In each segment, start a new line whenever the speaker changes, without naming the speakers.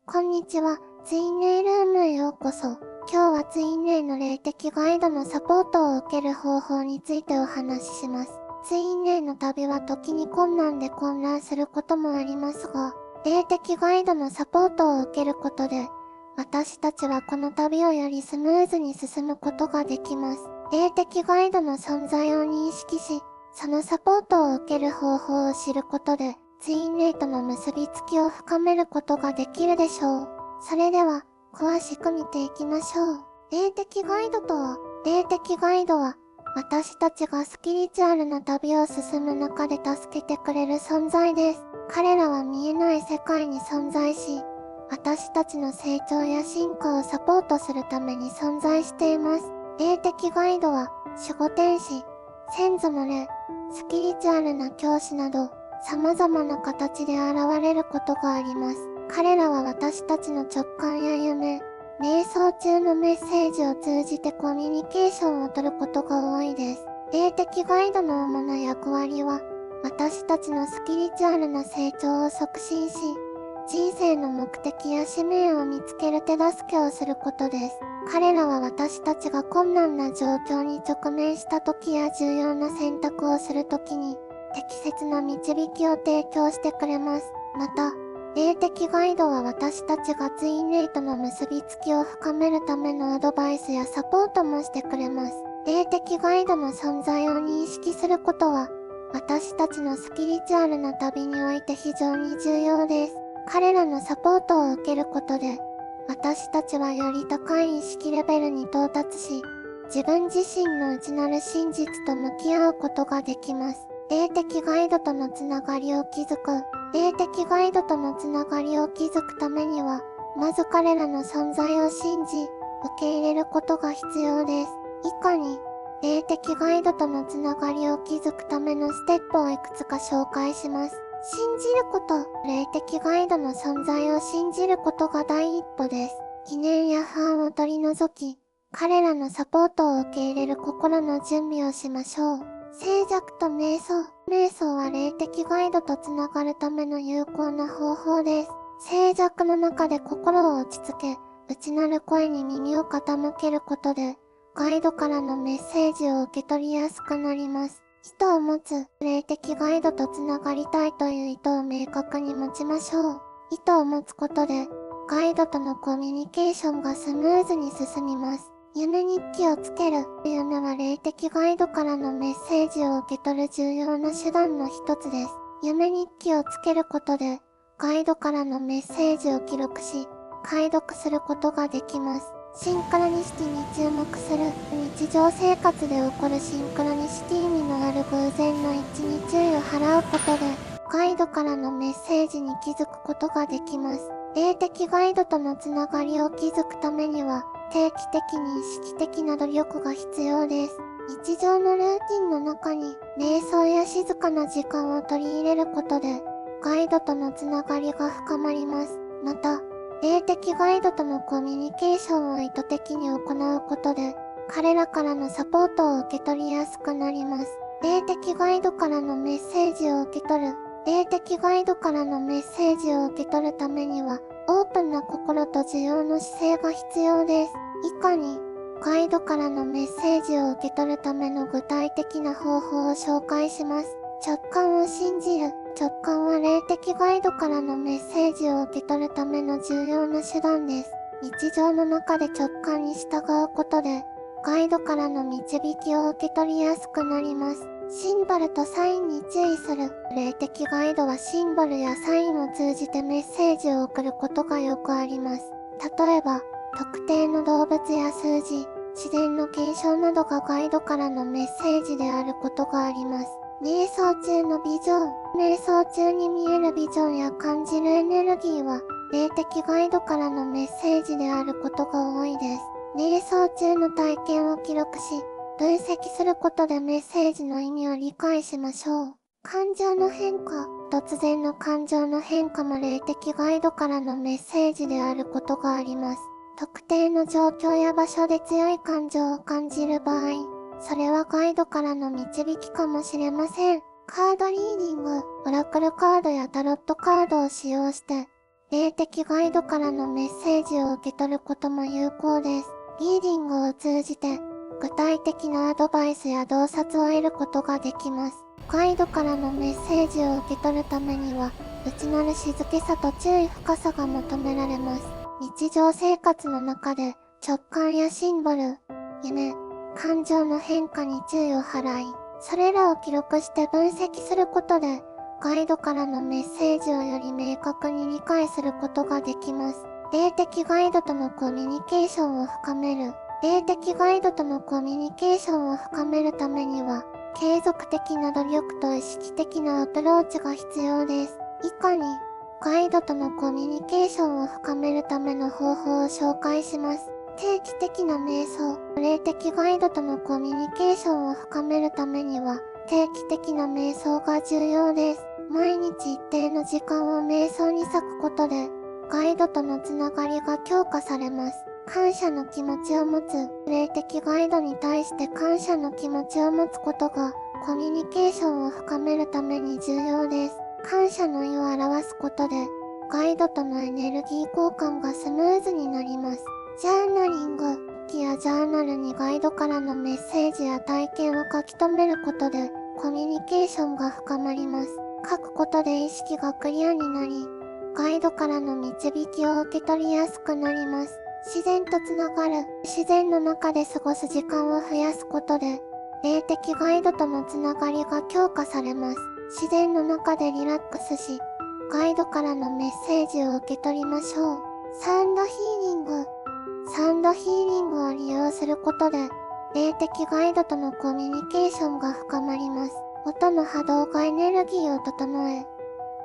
こんにちは、ツインレイルームへようこそ。今日はツインレイの霊的ガイドのサポートを受ける方法についてお話しします。ツインレイの旅は時に困難で混乱することもありますが、霊的ガイドのサポートを受けることで、私たちはこの旅をよりスムーズに進むことができます。霊的ガイドの存在を認識し、そのサポートを受ける方法を知ることで、ツインレイとの結びつきを深めることができるでしょう。それでは、詳しく見ていきましょう。霊的ガイドとは、霊的ガイドは、私たちがスピリチュアルな旅を進む中で助けてくれる存在です。彼らは見えない世界に存在し、私たちの成長や進化をサポートするために存在しています。霊的ガイドは、守護天使、先祖の霊、スピリチュアルな教師など、様々な形で現れることがあります。彼らは私たちの直感や夢、瞑想中のメッセージを通じてコミュニケーションを取ることが多いです。霊的ガイドの主な役割は、私たちのスピリチュアルな成長を促進し、人生の目的や使命を見つける手助けをすることです。彼らは私たちが困難な状況に直面した時や重要な選択をする時に、適切な導きを提供してくれます。また、霊的ガイドは私たちがツインレイとの結びつきを深めるためのアドバイスやサポートもしてくれます。霊的ガイドの存在を認識することは、私たちのスピリチュアルな旅において非常に重要です。彼らのサポートを受けることで、私たちはより高い意識レベルに到達し、自分自身の内なる真実と向き合うことができます。霊的ガイドとのつながりを築く。霊的ガイドとのつながりを築くためには、まず彼らの存在を信じ、受け入れることが必要です。以下に、霊的ガイドとのつながりを築くためのステップをいくつか紹介します。信じること。霊的ガイドの存在を信じることが第一歩です。疑念や不安を取り除き、彼らのサポートを受け入れる心の準備をしましょう。静寂と瞑想。瞑想は霊的ガイドとつながるための有効な方法です。静寂の中で心を落ち着け、内なる声に耳を傾けることで、ガイドからのメッセージを受け取りやすくなります。意図を持つ。霊的ガイドとつながりたいという意図を明確に持ちましょう。意図を持つことで、ガイドとのコミュニケーションがスムーズに進みます。夢日記をつける。夢は霊的ガイドからのメッセージを受け取る重要な手段の一つです。夢日記をつけることで、ガイドからのメッセージを記録し、解読することができます。シンクロニシティに注目する。日常生活で起こるシンクロニシティ意味のある偶然の一致に注意を払うことで、ガイドからのメッセージに気づくことができます。霊的ガイドとのつながりを築くためには、定期的に意識的な努力が必要です。日常のルーティンの中に、瞑想や静かな時間を取り入れることで、ガイドとのつながりが深まります。また、霊的ガイドとのコミュニケーションを意図的に行うことで、彼らからのサポートを受け取りやすくなります。霊的ガイドからのメッセージを受け取る。霊的ガイドからのメッセージを受け取るためには、オープンな心と受容の姿勢が必要です。以下に、ガイドからのメッセージを受け取るための具体的な方法を紹介します。直感を信じる。直感は霊的ガイドからのメッセージを受け取るための重要な手段です。日常の中で直感に従うことで、ガイドからの導きを受け取りやすくなります。シンボルとサインに注意する。霊的ガイドはシンボルやサインを通じてメッセージを送ることがよくあります。例えば、特定の動物や数字、自然の現象などがガイドからのメッセージであることがあります。瞑想中のビジョン。瞑想中に見えるビジョンや感じるエネルギーは、霊的ガイドからのメッセージであることが多いです。瞑想中の体験を記録し、分析することでメッセージの意味を理解しましょう。感情の変化。突然の感情の変化も霊的ガイドからのメッセージであることがあります。特定の状況や場所で強い感情を感じる場合、それはガイドからの導きかもしれません。カードリーディング。オラクルカードやタロットカードを使用して、霊的ガイドからのメッセージを受け取ることも有効です。リーディングを通じて、具体的なアドバイスや洞察を得ることができます。ガイドからのメッセージを受け取るためには、内なる静けさと注意深さが求められます。日常生活の中で、直感やシンボル、夢、感情の変化に注意を払い、それらを記録して分析することで、ガイドからのメッセージをより明確に理解することができます。霊的ガイドとのコミュニケーションを深める。霊的ガイドとのコミュニケーションを深めるためには、継続的な努力と意識的なアプローチが必要です。以下に、ガイドとのコミュニケーションを深めるための方法を紹介します。定期的な瞑想。霊的ガイドとのコミュニケーションを深めるためには、定期的な瞑想が重要です。毎日一定の時間を瞑想に割くことで、ガイドとのつながりが強化されます。感謝の気持ちを持つ。霊的ガイドに対して感謝の気持ちを持つことが、コミュニケーションを深めるために重要です。感謝の意を表すことで、ガイドとのエネルギー交換がスムーズになります。ジャーナリング。日記やジャーナルにガイドからのメッセージや体験を書き留めることで、コミュニケーションが深まります。書くことで意識がクリアになり、ガイドからの導きを受け取りやすくなります。自然とつながる。自然の中で過ごす時間を増やすことで、霊的ガイドとのつながりが強化されます。自然の中でリラックスし、ガイドからのメッセージを受け取りましょう。サウンドヒーリング。サウンドヒーリングを利用することで、霊的ガイドとのコミュニケーションが深まります。音の波動がエネルギーを整え、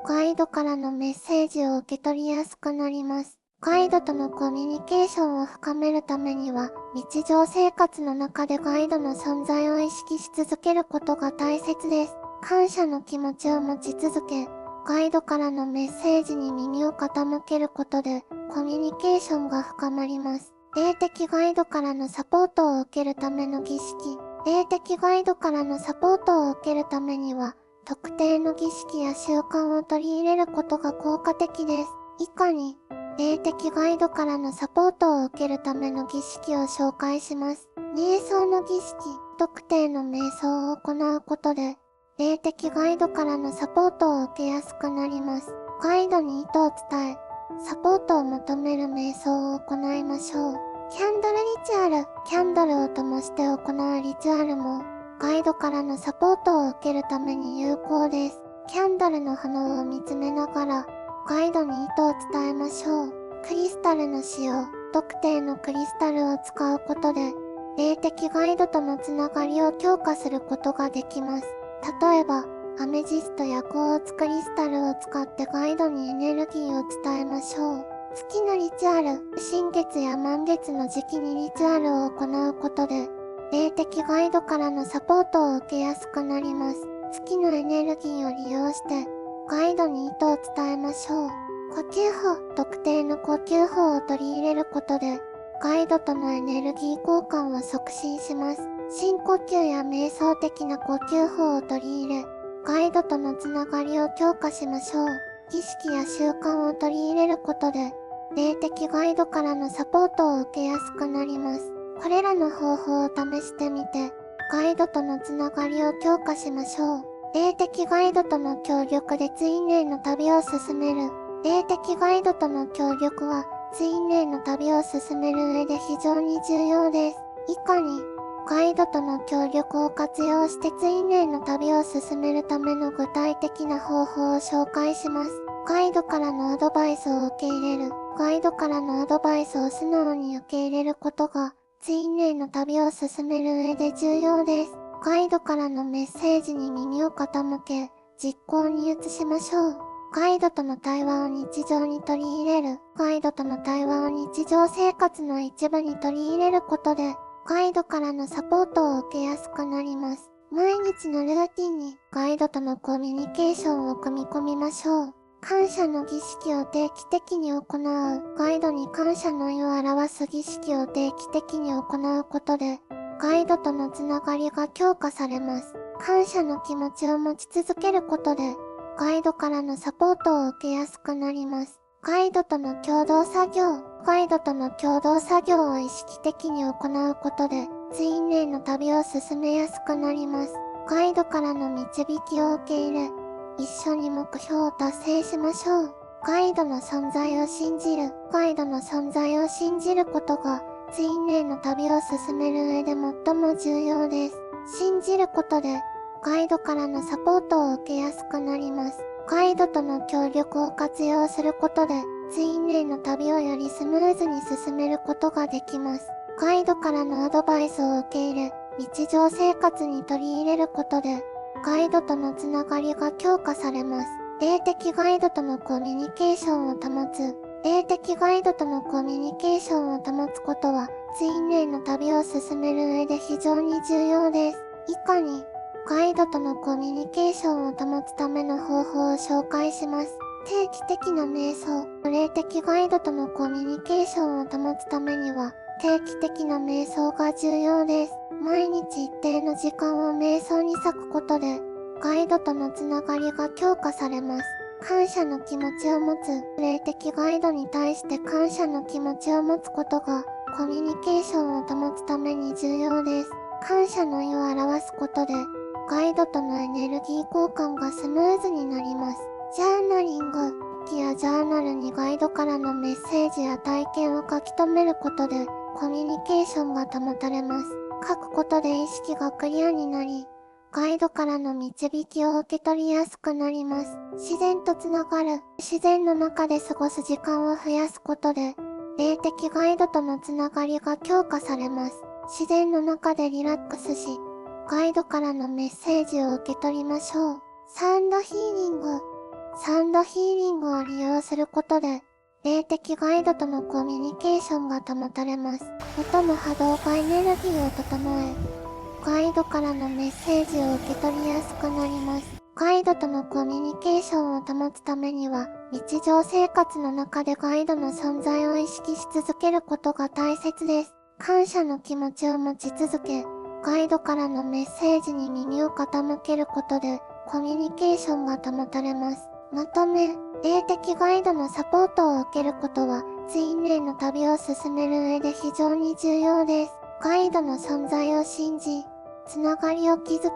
ガイドからのメッセージを受け取りやすくなります。ガイドとのコミュニケーションを深めるためには、日常生活の中でガイドの存在を意識し続けることが大切です。感謝の気持ちを持ち続け、ガイドからのメッセージに耳を傾けることで、コミュニケーションが深まります。霊的ガイドからのサポートを受けるための儀式。霊的ガイドからのサポートを受けるためには、特定の儀式や習慣を取り入れることが効果的です。以下に、霊的ガイドからのサポートを受けるための儀式を紹介します。瞑想の儀式。特定の瞑想を行うことで、霊的ガイドからのサポートを受けやすくなります。ガイドに意図を伝え、サポートを求める瞑想を行いましょう。キャンドルリチュアル。キャンドルを灯して行うリチュアルも、ガイドからのサポートを受けるために有効です。キャンドルの炎を見つめながら、ガイドに意図を伝えましょう。クリスタルの使用。特定のクリスタルを使うことで、霊的ガイドとのつながりを強化することができます。例えば、アメジストや鉱物クリスタルを使ってガイドにエネルギーを伝えましょう。月のリチュアル。新月や満月の時期にリチュアルを行うことで、霊的ガイドからのサポートを受けやすくなります。月のエネルギーを利用して、ガイドに意図を伝えましょう。呼吸法。特定の呼吸法を取り入れることで、ガイドとのエネルギー交換を促進します。深呼吸や瞑想的な呼吸法を取り入れ、ガイドとのつながりを強化しましょう。儀式や習慣を取り入れることで、霊的ガイドからのサポートを受けやすくなります。これらの方法を試してみて、ガイドとのつながりを強化しましょう。霊的ガイドとの協力でツインレイの旅を進める。霊的ガイドとの協力は、ツインレイの旅を進める上で非常に重要です。以下に、ガイドとの協力を活用してツインレイの旅を進めるための具体的な方法を紹介します。ガイドからのアドバイスを受け入れる。ガイドからのアドバイスを素直に受け入れることが、ツインレイの旅を進める上で重要です。ガイドからのメッセージに耳を傾け、実行に移しましょう。ガイドとの対話を日常に取り入れる。ガイドとの対話を日常生活の一部に取り入れることで、ガイドからのサポートを受けやすくなります。毎日のルーティンにガイドとのコミュニケーションを組み込みましょう。感謝の儀式を定期的に行う。ガイドに感謝の意を表す儀式を定期的に行うことで、ガイドとのつながりが強化されます。感謝の気持ちを持ち続けることで、ガイドからのサポートを受けやすくなります。ガイドとの共同作業。ガイドとの共同作業を意識的に行うことで、ツインレイの旅を進めやすくなります。ガイドからの導きを受け入れ、一緒に目標を達成しましょう。ガイドの存在を信じる。ガイドの存在を信じることが、ツインレイの旅を進める上で最も重要です。信じることで、ガイドからのサポートを受けやすくなります。ガイドとの協力を活用することで、ツインレイの旅をよりスムーズに進めることができます。ガイドからのアドバイスを受け入れ、日常生活に取り入れることで、ガイドとのつながりが強化されます。霊的ガイドとのコミュニケーションを保つ。霊的ガイドとのコミュニケーションを保つことは、ツインレイの旅を進める上で非常に重要です。以下に、ガイドとのコミュニケーションを保つための方法を紹介します。定期的な瞑想。霊的ガイドとのコミュニケーションを保つためには、定期的な瞑想が重要です。毎日一定の時間を瞑想に割くことで、ガイドとのつながりが強化されます。感謝の気持ちを持つ。霊的ガイドに対して感謝の気持ちを持つことが、コミュニケーションを保つために重要です。感謝の意を表すことで、ガイドとのエネルギー交換がスムーズになります。ジャーナリング。日記やジャーナルにガイドからのメッセージや体験を書き留めることで、コミュニケーションが保たれます。書くことで意識がクリアになり、ガイドからの導きを受け取りやすくなります。自然とつながる。自然の中で過ごす時間を増やすことで、霊的ガイドとのつながりが強化されます。自然の中でリラックスし、ガイドからのメッセージを受け取りましょう。サウンドヒーリング。サウンドヒーリングを利用することで、霊的ガイドとのコミュニケーションが保たれます。音の波動がエネルギーを整え、ガイドからのメッセージを受け取りやすくなります。ガイドとのコミュニケーションを保つためには、日常生活の中でガイドの存在を意識し続けることが大切です。感謝の気持ちを持ち続け、ガイドからのメッセージに耳を傾けることで、コミュニケーションが保たれます。まとめ、霊的ガイドのサポートを受けることは、ツインレイの旅を進める上で非常に重要です。ガイドの存在を信じ、つながりを築き、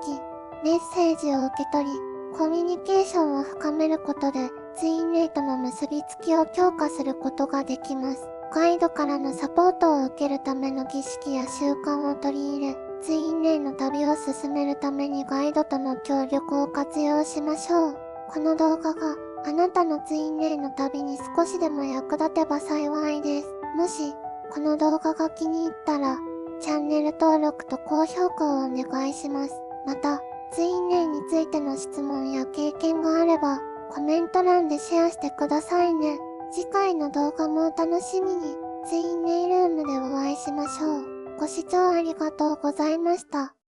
メッセージを受け取り、コミュニケーションを深めることで、ツインレイとの結びつきを強化することができます。ガイドからのサポートを受けるための儀式や習慣を取り入れ、ツインレイの旅を進めるためにガイドとの協力を活用しましょう。この動画があなたのツインレイの旅に少しでも役立てば幸いです。もし、この動画が気に入ったら、チャンネル登録と高評価をお願いします。また、ツインレイについての質問や経験があれば、コメント欄でシェアしてくださいね。次回の動画もお楽しみに。ツインレイルームでお会いしましょう。ご視聴ありがとうございました。